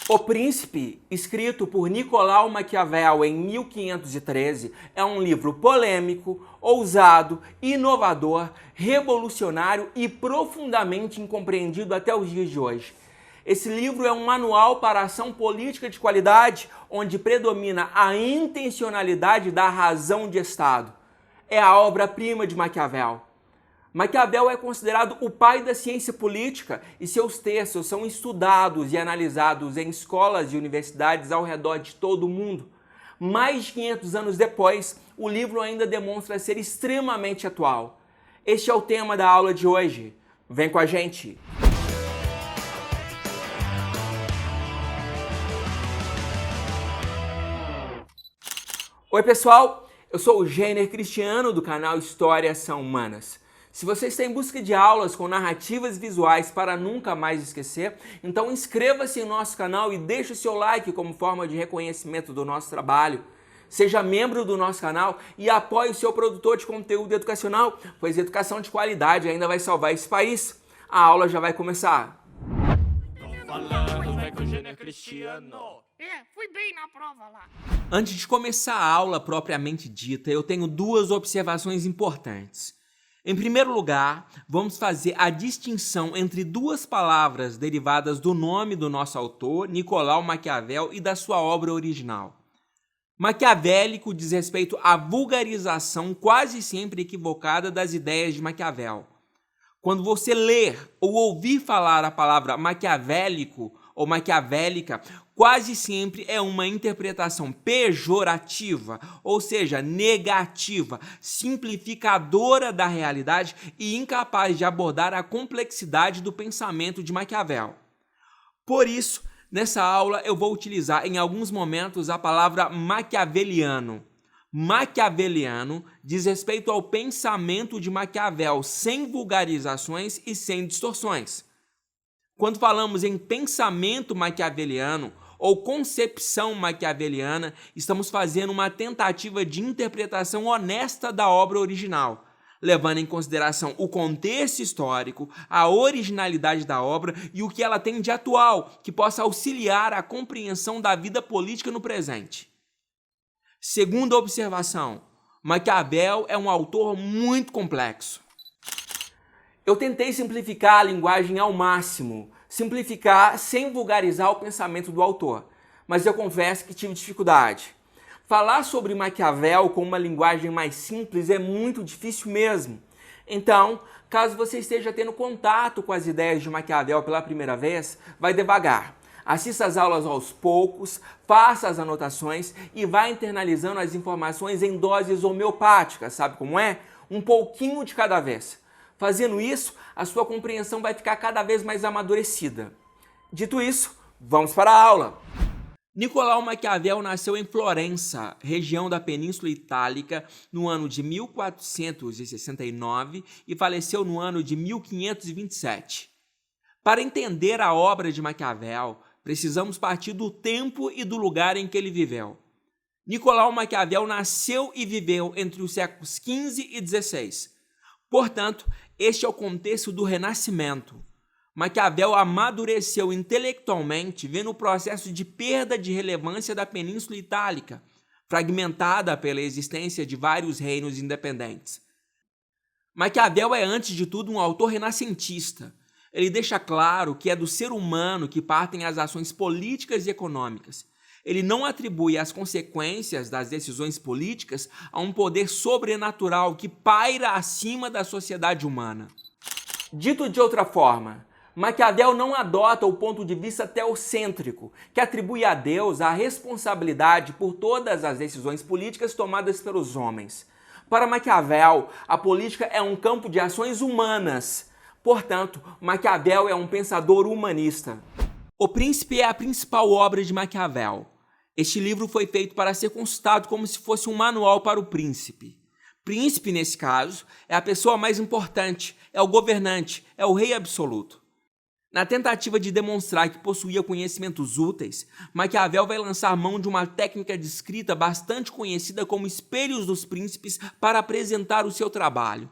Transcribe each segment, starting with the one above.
O Príncipe, escrito por Nicolau Maquiavel em 1513, é um livro polêmico, ousado, inovador, revolucionário e profundamente incompreendido até os dias de hoje. Esse livro é um manual para a ação política de qualidade, onde predomina a intencionalidade da razão de Estado. É a obra-prima de Maquiavel. Maquiavel é considerado o pai da ciência política e seus textos são estudados e analisados em escolas e universidades ao redor de todo o mundo. Mais de 500 anos depois, o livro ainda demonstra ser extremamente atual. Este é o tema da aula de hoje. Vem com a gente! Oi pessoal, eu sou o Gêner Cristiano do canal História São Humanas. Se você está em busca de aulas com narrativas visuais para nunca mais esquecer, então inscreva-se em nosso canal e deixe o seu like como forma de reconhecimento do nosso trabalho. Seja membro do nosso canal e apoie o seu produtor de conteúdo educacional, pois educação de qualidade ainda vai salvar esse país. A aula já vai começar. Fui bem na prova lá. Antes de começar a aula propriamente dita, eu tenho duas observações importantes. Em primeiro lugar, vamos fazer a distinção entre duas palavras derivadas do nome do nosso autor, Nicolau Maquiavel, e da sua obra original. Maquiavélico diz respeito à vulgarização quase sempre equivocada das ideias de Maquiavel. Quando você ler ou ouvir falar a palavra maquiavélico ou maquiavélica, quase sempre é uma interpretação pejorativa, ou seja, negativa, simplificadora da realidade e incapaz de abordar a complexidade do pensamento de Maquiavel. Por isso, nessa aula eu vou utilizar em alguns momentos a palavra maquiaveliano. Maquiaveliano diz respeito ao pensamento de Maquiavel, sem vulgarizações e sem distorções. Quando falamos em pensamento maquiaveliano ou concepção maquiaveliana, estamos fazendo uma tentativa de interpretação honesta da obra original, levando em consideração o contexto histórico, a originalidade da obra e o que ela tem de atual, que possa auxiliar a compreensão da vida política no presente. Segunda observação, Maquiavel é um autor muito complexo. Eu tentei simplificar a linguagem ao máximo, simplificar sem vulgarizar o pensamento do autor, mas eu confesso que tive dificuldade. Falar sobre Maquiavel com uma linguagem mais simples é muito difícil mesmo. Então, caso você esteja tendo contato com as ideias de Maquiavel pela primeira vez, vai devagar. Assista as aulas aos poucos, faça as anotações e vá internalizando as informações em doses homeopáticas, sabe como é? Um pouquinho de cada vez. Fazendo isso, a sua compreensão vai ficar cada vez mais amadurecida. Dito isso, vamos para a aula! Nicolau Maquiavel nasceu em Florença, região da Península Itálica, no ano de 1469 e faleceu no ano de 1527. Para entender a obra de Maquiavel, precisamos partir do tempo e do lugar em que ele viveu. Nicolau Maquiavel nasceu e viveu entre os séculos XV e XVI. Portanto, este é o contexto do Renascimento. Maquiavel amadureceu intelectualmente vendo o processo de perda de relevância da Península Itálica, fragmentada pela existência de vários reinos independentes. Maquiavel é, antes de tudo, um autor renascentista. Ele deixa claro que é do ser humano que partem as ações políticas e econômicas. Ele não atribui as consequências das decisões políticas a um poder sobrenatural que paira acima da sociedade humana. Dito de outra forma, Maquiavel não adota o ponto de vista teocêntrico, que atribui a Deus a responsabilidade por todas as decisões políticas tomadas pelos homens. Para Maquiavel, a política é um campo de ações humanas. Portanto, Maquiavel é um pensador humanista. O Príncipe é a principal obra de Maquiavel. Este livro foi feito para ser consultado como se fosse um manual para o príncipe. Príncipe, nesse caso, é a pessoa mais importante, é o governante, é o rei absoluto. Na tentativa de demonstrar que possuía conhecimentos úteis, Maquiavel vai lançar mão de uma técnica de escrita bastante conhecida como espelhos dos príncipes para apresentar o seu trabalho.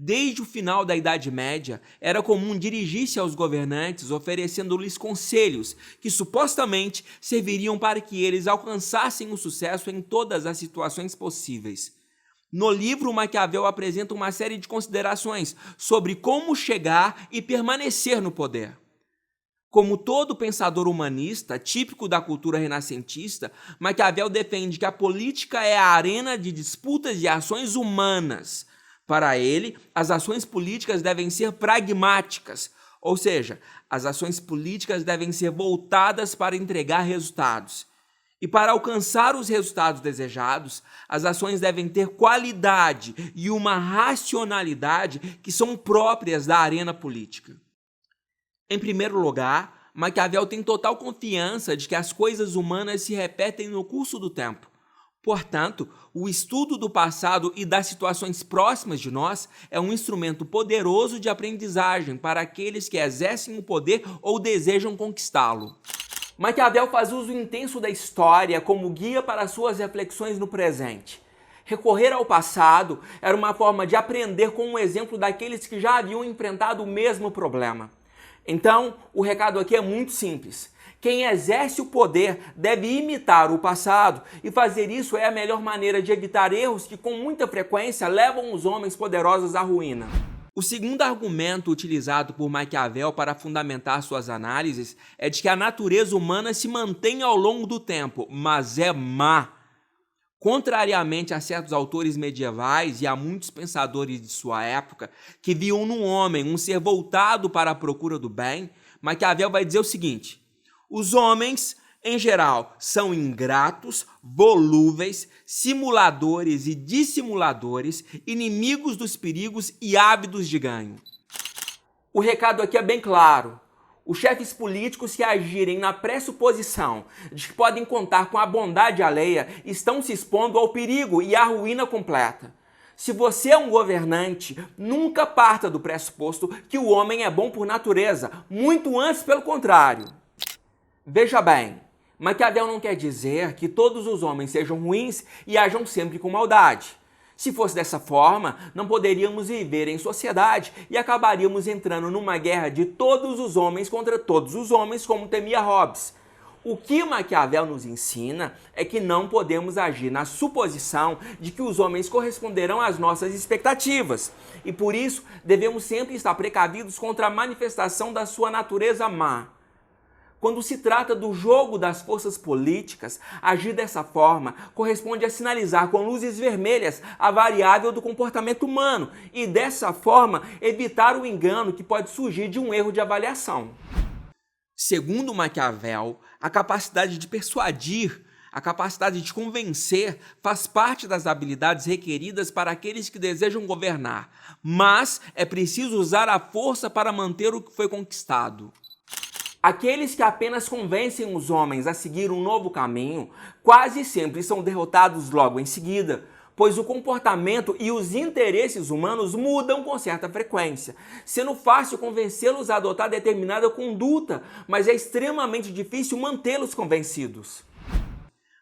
Desde o final da Idade Média, era comum dirigir-se aos governantes oferecendo-lhes conselhos que supostamente serviriam para que eles alcançassem o sucesso em todas as situações possíveis. No livro, Maquiavel apresenta uma série de considerações sobre como chegar e permanecer no poder. Como todo pensador humanista, típico da cultura renascentista, Maquiavel defende que a política é a arena de disputas e ações humanas. Para ele, as ações políticas devem ser pragmáticas, ou seja, as ações políticas devem ser voltadas para entregar resultados. E para alcançar os resultados desejados, as ações devem ter qualidade e uma racionalidade que são próprias da arena política. Em primeiro lugar, Maquiavel tem total confiança de que as coisas humanas se repetem no curso do tempo. Portanto, o estudo do passado e das situações próximas de nós é um instrumento poderoso de aprendizagem para aqueles que exercem o poder ou desejam conquistá-lo. Maquiavel faz uso intenso da história como guia para suas reflexões no presente. Recorrer ao passado era uma forma de aprender com um exemplo daqueles que já haviam enfrentado o mesmo problema. Então, o recado aqui é muito simples. Quem exerce o poder deve imitar o passado, e fazer isso é a melhor maneira de evitar erros que com muita frequência levam os homens poderosos à ruína. O segundo argumento utilizado por Maquiavel para fundamentar suas análises é de que a natureza humana se mantém ao longo do tempo, mas é má. Contrariamente a certos autores medievais e a muitos pensadores de sua época, que viam no homem um ser voltado para a procura do bem, Maquiavel vai dizer o seguinte: os homens, em geral, são ingratos, volúveis, simuladores e dissimuladores, inimigos dos perigos e ávidos de ganho. O recado aqui é bem claro. Os chefes políticos que agirem na pressuposição de que podem contar com a bondade alheia estão se expondo ao perigo e à ruína completa. Se você é um governante, nunca parta do pressuposto que o homem é bom por natureza, muito antes pelo contrário. Veja bem, Maquiavel não quer dizer que todos os homens sejam ruins e ajam sempre com maldade. Se fosse dessa forma, não poderíamos viver em sociedade e acabaríamos entrando numa guerra de todos os homens contra todos os homens, como temia Hobbes. O que Maquiavel nos ensina é que não podemos agir na suposição de que os homens corresponderão às nossas expectativas, e por isso devemos sempre estar precavidos contra a manifestação da sua natureza má. Quando se trata do jogo das forças políticas, agir dessa forma corresponde a sinalizar com luzes vermelhas a variável do comportamento humano e, dessa forma, evitar o engano que pode surgir de um erro de avaliação. Segundo Maquiavel, a capacidade de persuadir, a capacidade de convencer faz parte das habilidades requeridas para aqueles que desejam governar, mas é preciso usar a força para manter o que foi conquistado. Aqueles que apenas convencem os homens a seguir um novo caminho quase sempre são derrotados logo em seguida, pois o comportamento e os interesses humanos mudam com certa frequência, sendo fácil convencê-los a adotar determinada conduta, mas é extremamente difícil mantê-los convencidos.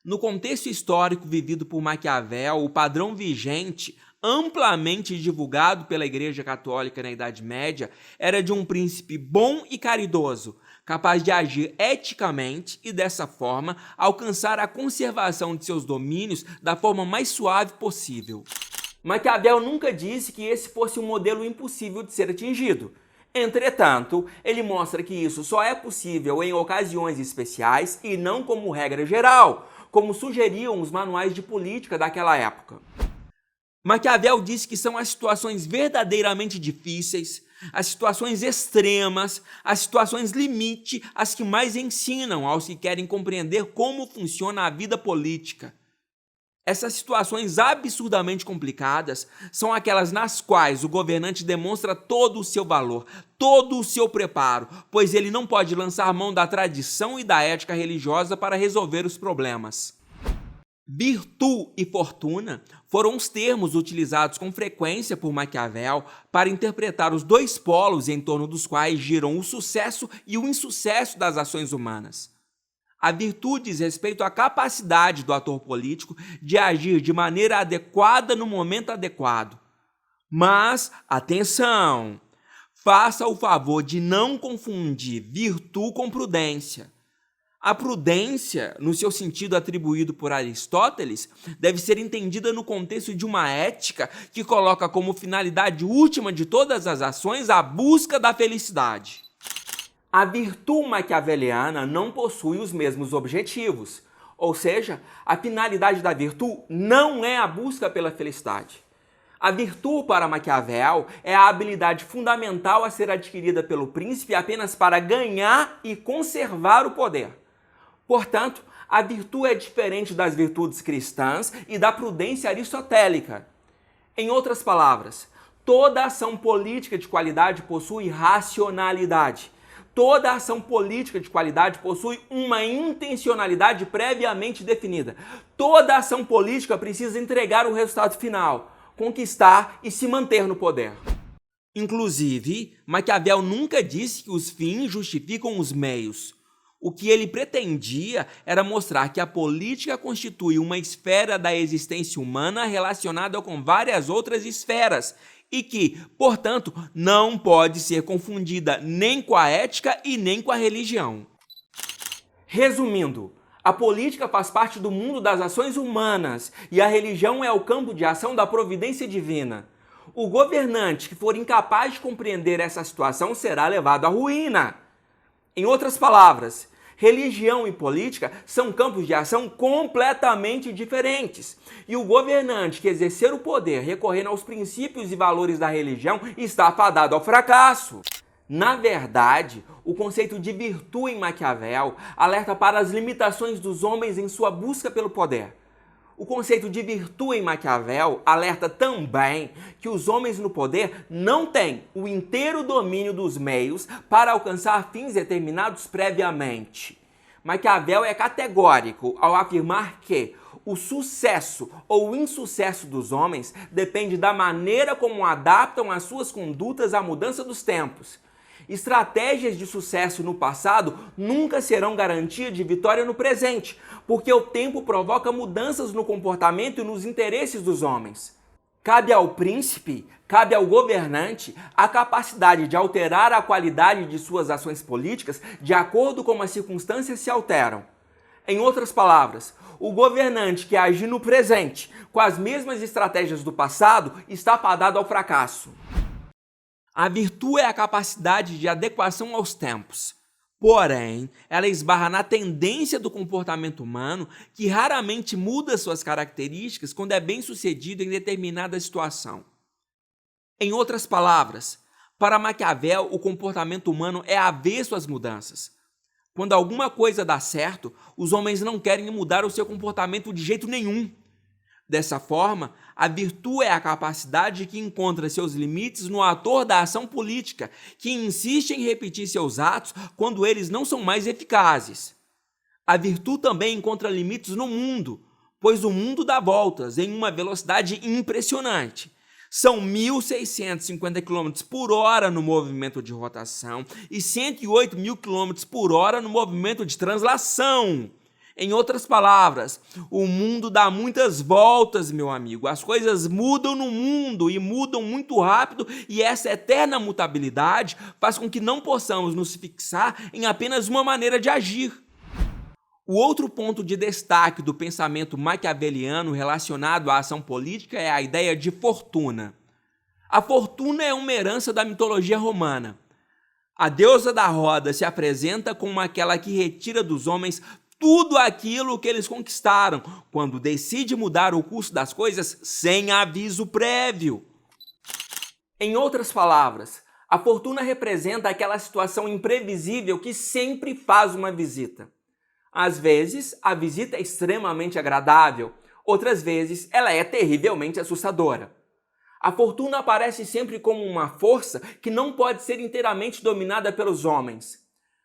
No contexto histórico vivido por Maquiavel, o padrão vigente, amplamente divulgado pela Igreja Católica na Idade Média, era de um príncipe bom e caridoso, capaz de agir eticamente e, dessa forma, alcançar a conservação de seus domínios da forma mais suave possível. Maquiavel nunca disse que esse fosse um modelo impossível de ser atingido. Entretanto, ele mostra que isso só é possível em ocasiões especiais e não como regra geral, como sugeriam os manuais de política daquela época. Maquiavel disse que são as situações verdadeiramente difíceis, as situações extremas, as situações limite, as que mais ensinam aos que querem compreender como funciona a vida política. Essas situações absurdamente complicadas são aquelas nas quais o governante demonstra todo o seu valor, todo o seu preparo, pois ele não pode lançar mão da tradição e da ética religiosa para resolver os problemas. Virtude e fortuna foram os termos utilizados com frequência por Maquiavel para interpretar os dois polos em torno dos quais giram o sucesso e o insucesso das ações humanas. A virtude diz respeito à capacidade do ator político de agir de maneira adequada no momento adequado. Mas, atenção! Faça o favor de não confundir virtude com prudência. A prudência, no seu sentido atribuído por Aristóteles, deve ser entendida no contexto de uma ética que coloca como finalidade última de todas as ações a busca da felicidade. A virtude maquiaveliana não possui os mesmos objetivos, ou seja, a finalidade da virtude não é a busca pela felicidade. A virtude para Maquiavel é a habilidade fundamental a ser adquirida pelo príncipe apenas para ganhar e conservar o poder. Portanto, a virtude é diferente das virtudes cristãs e da prudência aristotélica. Em outras palavras, toda ação política de qualidade possui racionalidade. Toda ação política de qualidade possui uma intencionalidade previamente definida. Toda ação política precisa entregar o resultado final, conquistar e se manter no poder. Inclusive, Maquiavel nunca disse que os fins justificam os meios. O que ele pretendia era mostrar que a política constitui uma esfera da existência humana relacionada com várias outras esferas e que, portanto, não pode ser confundida nem com a ética e nem com a religião. Resumindo, a política faz parte do mundo das ações humanas e a religião é o campo de ação da providência divina. O governante que for incapaz de compreender essa situação será levado à ruína. Em outras palavras, religião e política são campos de ação completamente diferentes. E o governante que exercer o poder recorrendo aos princípios e valores da religião está fadado ao fracasso. Na verdade, o conceito de virtude em Maquiavel alerta para as limitações dos homens em sua busca pelo poder. O conceito de virtude em Maquiavel alerta também que os homens no poder não têm o inteiro domínio dos meios para alcançar fins determinados previamente. Maquiavel é categórico ao afirmar que o sucesso ou insucesso dos homens depende da maneira como adaptam as suas condutas à mudança dos tempos. Estratégias de sucesso no passado nunca serão garantia de vitória no presente, porque o tempo provoca mudanças no comportamento e nos interesses dos homens. Cabe ao príncipe, cabe ao governante, a capacidade de alterar a qualidade de suas ações políticas de acordo com as circunstâncias se alteram. Em outras palavras, o governante que agir no presente com as mesmas estratégias do passado está fadado ao fracasso. A virtude é a capacidade de adequação aos tempos. Porém, ela esbarra na tendência do comportamento humano que raramente muda suas características quando é bem sucedido em determinada situação. Em outras palavras, para Maquiavel, o comportamento humano é avesso às mudanças. Quando alguma coisa dá certo, os homens não querem mudar o seu comportamento de jeito nenhum. Dessa forma, a virtude é a capacidade que encontra seus limites no ator da ação política, que insiste em repetir seus atos quando eles não são mais eficazes. A virtude também encontra limites no mundo, pois o mundo dá voltas em uma velocidade impressionante. São 1.650 km por hora no movimento de rotação e 108.000 km por hora no movimento de translação. Em outras palavras, o mundo dá muitas voltas, meu amigo. As coisas mudam no mundo e mudam muito rápido, e essa eterna mutabilidade faz com que não possamos nos fixar em apenas uma maneira de agir. O outro ponto de destaque do pensamento maquiaveliano relacionado à ação política é a ideia de fortuna. A fortuna é uma herança da mitologia romana. A deusa da roda se apresenta como aquela que retira dos homens tudo aquilo que eles conquistaram, quando decide mudar o curso das coisas sem aviso prévio. Em outras palavras, a fortuna representa aquela situação imprevisível que sempre faz uma visita. Às vezes, a visita é extremamente agradável, outras vezes, ela é terrivelmente assustadora. A fortuna aparece sempre como uma força que não pode ser inteiramente dominada pelos homens.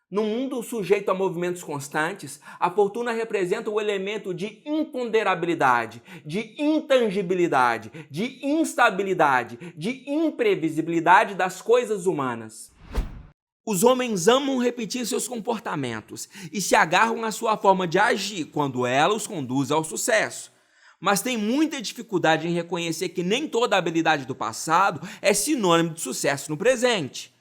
No mundo sujeito a movimentos constantes, a fortuna representa o elemento de imponderabilidade, de intangibilidade, de instabilidade, de imprevisibilidade das coisas humanas. Os homens amam repetir seus comportamentos e se agarram à sua forma de agir quando ela os conduz ao sucesso. mas tem muita dificuldade em reconhecer que nem toda habilidade do passado é sinônimo de sucesso no presente.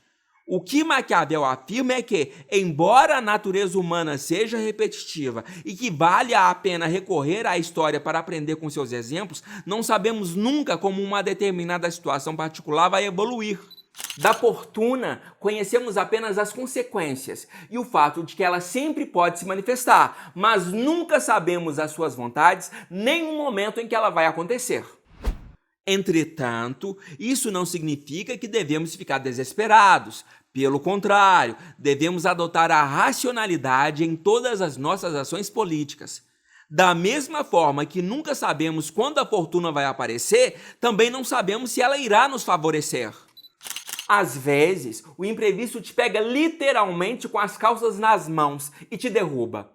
O que Maquiavel afirma é que, embora a natureza humana seja repetitiva e que vale a pena recorrer à história para aprender com seus exemplos, não sabemos nunca como uma determinada situação particular vai evoluir. Da fortuna, conhecemos apenas as consequências e o fato de que ela sempre pode se manifestar, mas nunca sabemos as suas vontades nem o momento em que ela vai acontecer. Entretanto, isso não significa que devemos ficar desesperados. Pelo contrário, devemos adotar a racionalidade em todas as nossas ações políticas. Da mesma forma que nunca sabemos quando a fortuna vai aparecer, também não sabemos se ela irá nos favorecer. Às vezes, o imprevisto te pega literalmente com as calças nas mãos e te derruba.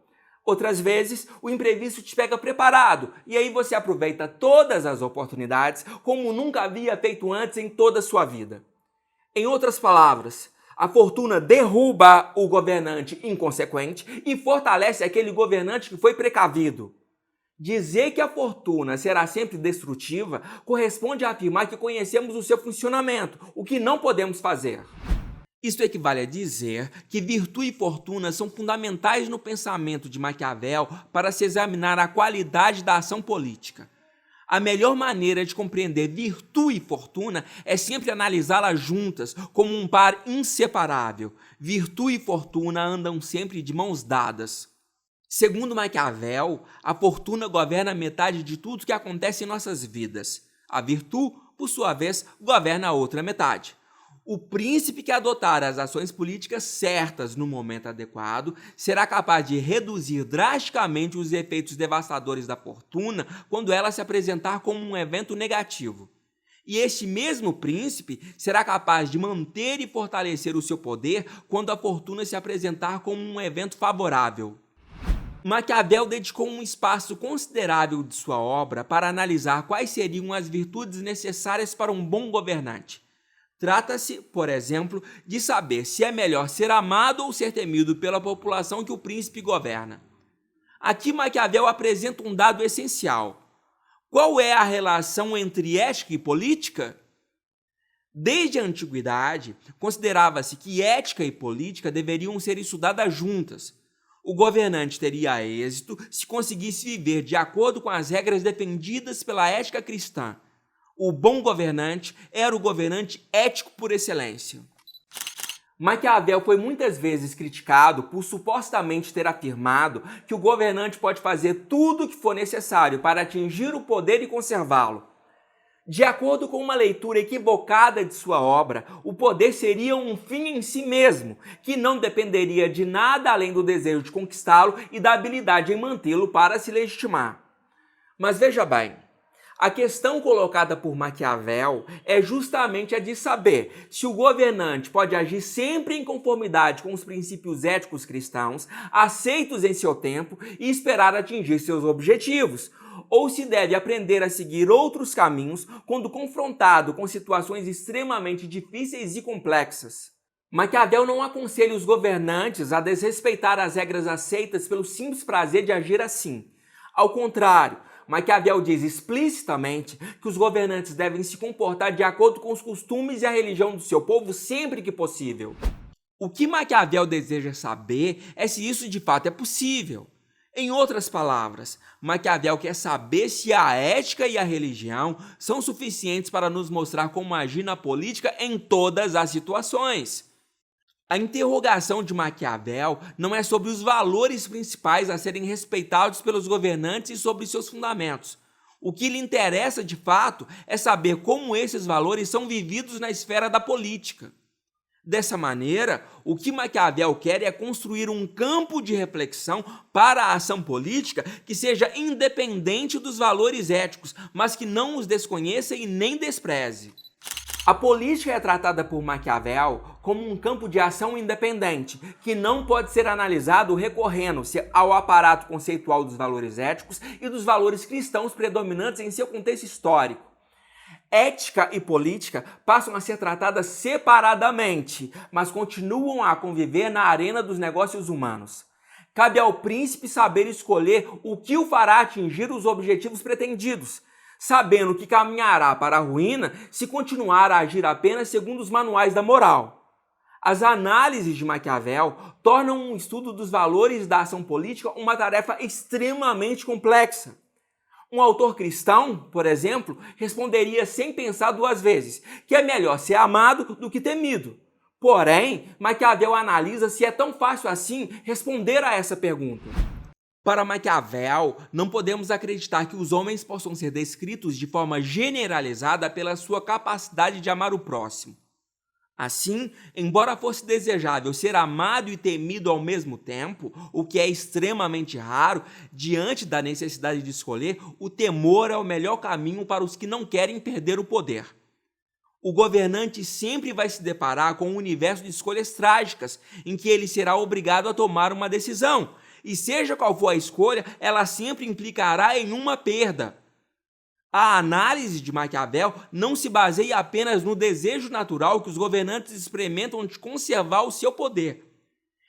Outras vezes, o imprevisto te pega preparado e aí você aproveita todas as oportunidades como nunca havia feito antes em toda a sua vida. Em outras palavras, a fortuna derruba o governante inconsequente e fortalece aquele governante que foi precavido. Dizer que a fortuna será sempre destrutiva corresponde a afirmar que conhecemos o seu funcionamento, o que não podemos fazer. Isto equivale a dizer que virtude e fortuna são fundamentais no pensamento de Maquiavel para se examinar a qualidade da ação política. A melhor maneira de compreender virtude e fortuna é sempre analisá-las juntas, como um par inseparável. Virtude e fortuna andam sempre de mãos dadas. Segundo Maquiavel, a fortuna governa metade de tudo que acontece em nossas vidas. A virtude, por sua vez, governa a outra metade. O príncipe que adotar as ações políticas certas no momento adequado será capaz de reduzir drasticamente os efeitos devastadores da fortuna quando ela se apresentar como um evento negativo. E este mesmo príncipe será capaz de manter e fortalecer o seu poder quando a fortuna se apresentar como um evento favorável. Maquiavel dedicou um espaço considerável de sua obra para analisar quais seriam as virtudes necessárias para um bom governante. Trata-se, por exemplo, de saber se é melhor ser amado ou ser temido pela população que o príncipe governa. Aqui Maquiavel apresenta um dado essencial. Qual é a relação entre ética e política? Desde a antiguidade, considerava-se que ética e política deveriam ser estudadas juntas. O governante teria êxito se conseguisse viver de acordo com as regras defendidas pela ética cristã. O bom governante era o governante ético por excelência. Maquiavel foi muitas vezes criticado por supostamente ter afirmado que o governante pode fazer tudo o que for necessário para atingir o poder e conservá-lo. De acordo com uma leitura equivocada de sua obra, o poder seria um fim em si mesmo, que não dependeria de nada além do desejo de conquistá-lo e da habilidade em mantê-lo para se legitimar. Mas veja bem, a questão colocada por Maquiavel é justamente a de saber se o governante pode agir sempre em conformidade com os princípios éticos cristãos, aceitos em seu tempo e esperar atingir seus objetivos, ou se deve aprender a seguir outros caminhos quando confrontado com situações extremamente difíceis e complexas. Maquiavel não aconselha os governantes a desrespeitar as regras aceitas pelo simples prazer de agir assim. Ao contrário, Maquiavel diz explicitamente que os governantes devem se comportar de acordo com os costumes e a religião do seu povo sempre que possível. O que Maquiavel deseja saber é se isso de fato é possível. Em outras palavras, Maquiavel quer saber se a ética e a religião são suficientes para nos mostrar como agir na política em todas as situações. A interrogação de Maquiavel não é sobre os valores principais a serem respeitados pelos governantes e sobre seus fundamentos. O que lhe interessa, de fato, é saber como esses valores são vividos na esfera da política. Dessa maneira, o que Maquiavel quer é construir um campo de reflexão para a ação política que seja independente dos valores éticos, mas que não os desconheça e nem despreze. A política é tratada por Maquiavel como um campo de ação independente, que não pode ser analisado recorrendo-se ao aparato conceitual dos valores éticos e dos valores cristãos predominantes em seu contexto histórico. Ética e política passam a ser tratadas separadamente, mas continuam a conviver na arena dos negócios humanos. Cabe ao príncipe saber escolher o que o fará atingir os objetivos pretendidos, sabendo que caminhará para a ruína se continuar a agir apenas segundo os manuais da moral. As análises de Maquiavel tornam um estudo dos valores da ação política uma tarefa extremamente complexa. Um autor cristão, por exemplo, responderia sem pensar duas vezes que é melhor ser amado do que temido. Porém, Maquiavel analisa se é tão fácil assim responder a essa pergunta. Para Maquiavel, não podemos acreditar que os homens possam ser descritos de forma generalizada pela sua capacidade de amar o próximo. Assim, embora fosse desejável ser amado e temido ao mesmo tempo, o que é extremamente raro, diante da necessidade de escolher, o temor é o melhor caminho para os que não querem perder o poder. O governante sempre vai se deparar com um universo de escolhas trágicas, em que ele será obrigado a tomar uma decisão, e seja qual for a escolha, ela sempre implicará em uma perda. A análise de Maquiavel não se baseia apenas no desejo natural que os governantes experimentam de conservar o seu poder.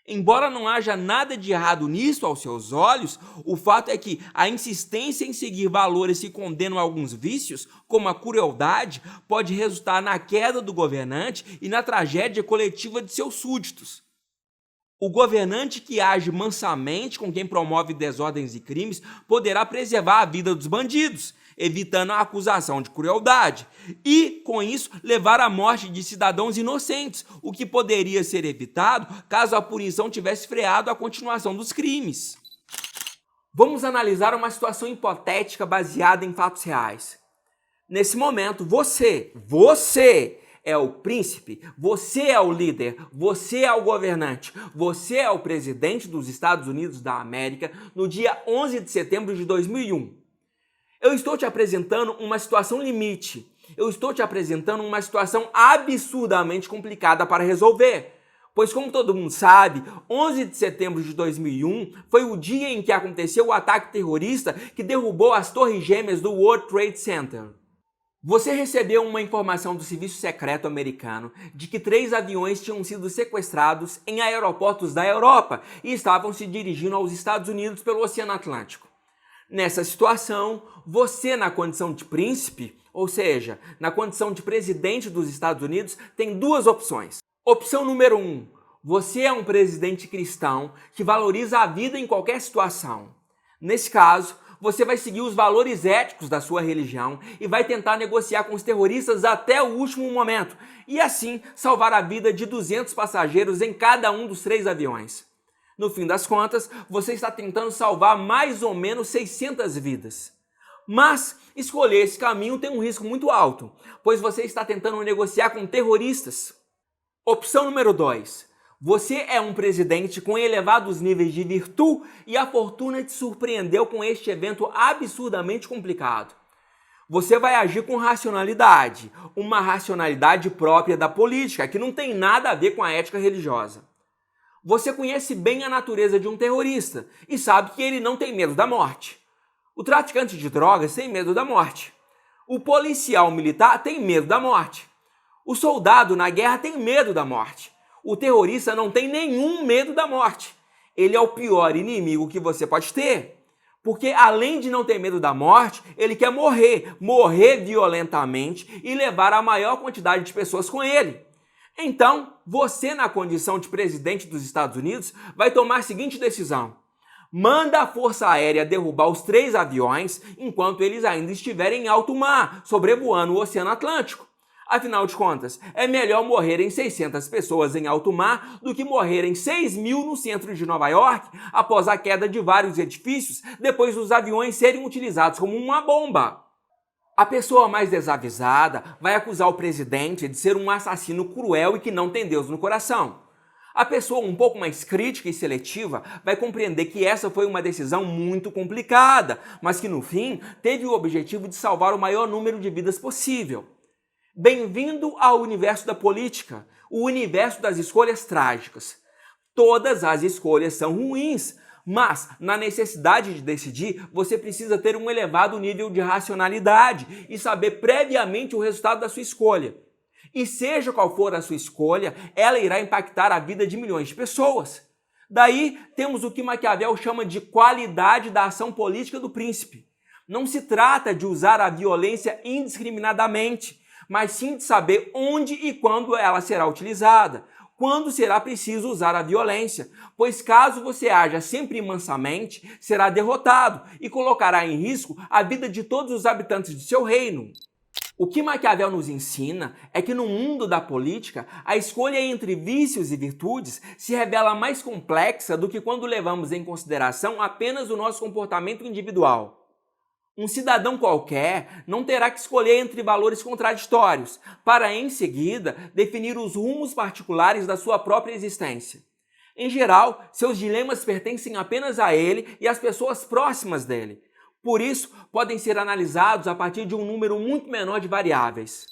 Embora não haja nada de errado nisso aos seus olhos, o fato é que a insistência em seguir valores que condenam alguns vícios, como a crueldade, pode resultar na queda do governante e na tragédia coletiva de seus súditos. O governante que age mansamente com quem promove desordens e crimes poderá preservar a vida dos bandidos, evitando a acusação de crueldade, e, com isso, levar à morte de cidadãos inocentes, o que poderia ser evitado caso a punição tivesse freado a continuação dos crimes. Vamos analisar uma situação hipotética baseada em fatos reais. Nesse momento, você é o príncipe, você é o líder, você é o governante, você é o presidente dos Estados Unidos da América no dia 11 de setembro de 2001. Eu estou te apresentando uma situação limite. Eu estou te apresentando uma situação absurdamente complicada para resolver. Pois, como todo mundo sabe, 11 de setembro de 2001 foi o dia em que aconteceu o ataque terrorista que derrubou as torres gêmeas do World Trade Center. Você recebeu uma informação do Serviço Secreto americano de que 3 aviões tinham sido sequestrados em aeroportos da Europa e estavam se dirigindo aos Estados Unidos pelo Oceano Atlântico. Nessa situação, você, na condição de príncipe, ou seja, na condição de presidente dos Estados Unidos, tem duas opções. Opção número 1, você é um presidente cristão que valoriza a vida em qualquer situação. Nesse caso, você vai seguir os valores éticos da sua religião e vai tentar negociar com os terroristas até o último momento, e assim salvar a vida de 200 passageiros em cada um dos 3 aviões. No fim das contas, você está tentando salvar mais ou menos 600 vidas. Mas escolher esse caminho tem um risco muito alto, pois você está tentando negociar com terroristas. Opção número 2. Você é um presidente com elevados níveis de virtude e a fortuna te surpreendeu com este evento absurdamente complicado. Você vai agir com racionalidade, uma racionalidade própria da política, que não tem nada a ver com a ética religiosa. Você conhece bem a natureza de um terrorista e sabe que ele não tem medo da morte. O traficante de drogas tem medo da morte. O policial militar tem medo da morte. O soldado na guerra tem medo da morte. O terrorista não tem nenhum medo da morte. Ele é o pior inimigo que você pode ter. Porque além de não ter medo da morte, ele quer morrer violentamente e levar a maior quantidade de pessoas com ele. Então, você, na condição de presidente dos Estados Unidos, vai tomar a seguinte decisão. Manda a Força Aérea derrubar os 3 aviões enquanto eles ainda estiverem em alto mar, sobrevoando o Oceano Atlântico. Afinal de contas, é melhor morrerem 600 pessoas em alto mar do que morrerem 6.000 no centro de Nova York após a queda de vários edifícios depois dos aviões serem utilizados como uma bomba. A pessoa mais desavisada vai acusar o presidente de ser um assassino cruel e que não tem Deus no coração. A pessoa um pouco mais crítica e seletiva vai compreender que essa foi uma decisão muito complicada, mas que no fim teve o objetivo de salvar o maior número de vidas possível. Bem-vindo ao universo da política, o universo das escolhas trágicas. Todas as escolhas são ruins, mas na necessidade de decidir, você precisa ter um elevado nível de racionalidade e saber previamente o resultado da sua escolha. E seja qual for a sua escolha, ela irá impactar a vida de milhões de pessoas. Daí temos o que Maquiavel chama de qualidade da ação política do príncipe. Não se trata de usar a violência indiscriminadamente, mas sim de saber onde e quando ela será utilizada, quando será preciso usar a violência, pois caso você haja sempre mansamente, será derrotado e colocará em risco a vida de todos os habitantes de seu reino. O que Maquiavel nos ensina é que no mundo da política, a escolha entre vícios e virtudes se revela mais complexa do que quando levamos em consideração apenas o nosso comportamento individual. Um cidadão qualquer não terá que escolher entre valores contraditórios, para em seguida definir os rumos particulares da sua própria existência. Em geral, seus dilemas pertencem apenas a ele e às pessoas próximas dele. Por isso, podem ser analisados a partir de um número muito menor de variáveis.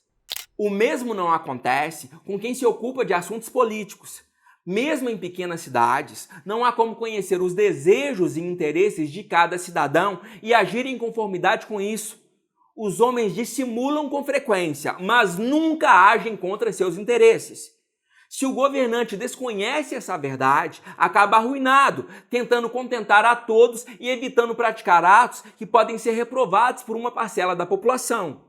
O mesmo não acontece com quem se ocupa de assuntos políticos. Mesmo em pequenas cidades, não há como conhecer os desejos e interesses de cada cidadão e agir em conformidade com isso. Os homens dissimulam com frequência, mas nunca agem contra seus interesses. Se o governante desconhece essa verdade, acaba arruinado, tentando contentar a todos e evitando praticar atos que podem ser reprovados por uma parcela da população.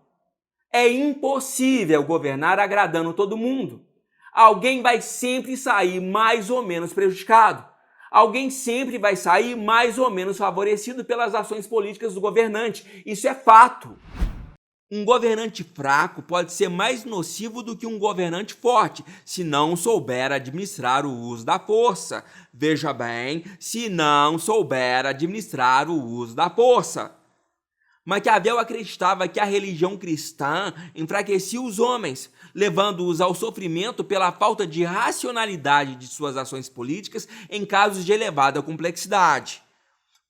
É impossível governar agradando todo mundo. Alguém vai sempre sair mais ou menos prejudicado. Alguém sempre vai sair mais ou menos favorecido pelas ações políticas do governante. Isso é fato. Um governante fraco pode ser mais nocivo do que um governante forte, se não souber administrar o uso da força. Veja bem, se não souber administrar o uso da força. Maquiavel acreditava que a religião cristã enfraquecia os homens, levando-os ao sofrimento pela falta de racionalidade de suas ações políticas em casos de elevada complexidade.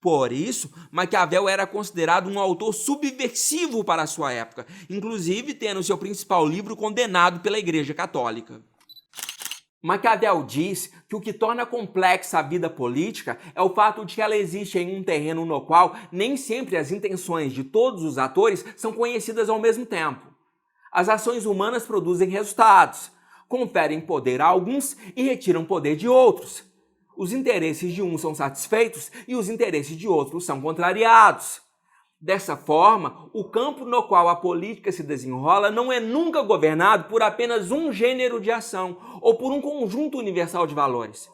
Por isso, Maquiavel era considerado um autor subversivo para a sua época, inclusive tendo seu principal livro condenado pela Igreja Católica. Maquiavel diz que o que torna complexa a vida política é o fato de que ela existe em um terreno no qual nem sempre as intenções de todos os atores são conhecidas ao mesmo tempo. As ações humanas produzem resultados, conferem poder a alguns e retiram poder de outros. Os interesses de uns são satisfeitos e os interesses de outros são contrariados. Dessa forma, o campo no qual a política se desenrola não é nunca governado por apenas um gênero de ação ou por um conjunto universal de valores.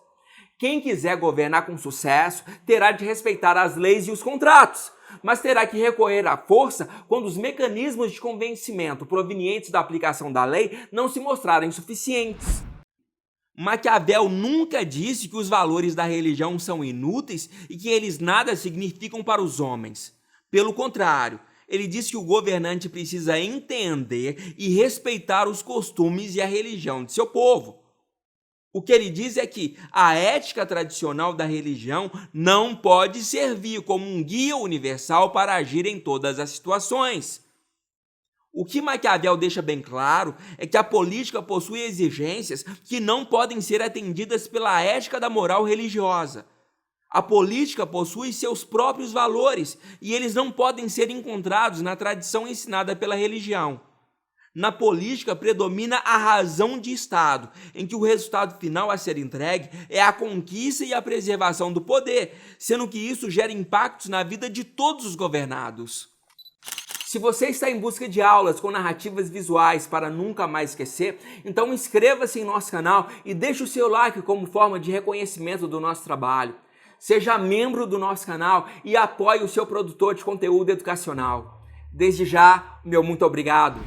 Quem quiser governar com sucesso terá de respeitar as leis e os contratos, mas terá que recorrer à força quando os mecanismos de convencimento provenientes da aplicação da lei não se mostrarem suficientes. Maquiavel nunca disse que os valores da religião são inúteis e que eles nada significam para os homens. Pelo contrário, ele diz que o governante precisa entender e respeitar os costumes e a religião de seu povo. O que ele diz é que a ética tradicional da religião não pode servir como um guia universal para agir em todas as situações. O que Maquiavel deixa bem claro é que a política possui exigências que não podem ser atendidas pela ética da moral religiosa. A política possui seus próprios valores e eles não podem ser encontrados na tradição ensinada pela religião. Na política predomina a razão de Estado, em que o resultado final a ser entregue é a conquista e a preservação do poder, sendo que isso gera impactos na vida de todos os governados. Se você está em busca de aulas com narrativas visuais para nunca mais esquecer, então inscreva-se em nosso canal e deixe o seu like como forma de reconhecimento do nosso trabalho. Seja membro do nosso canal e apoie o seu produtor de conteúdo educacional. Desde já, meu muito obrigado.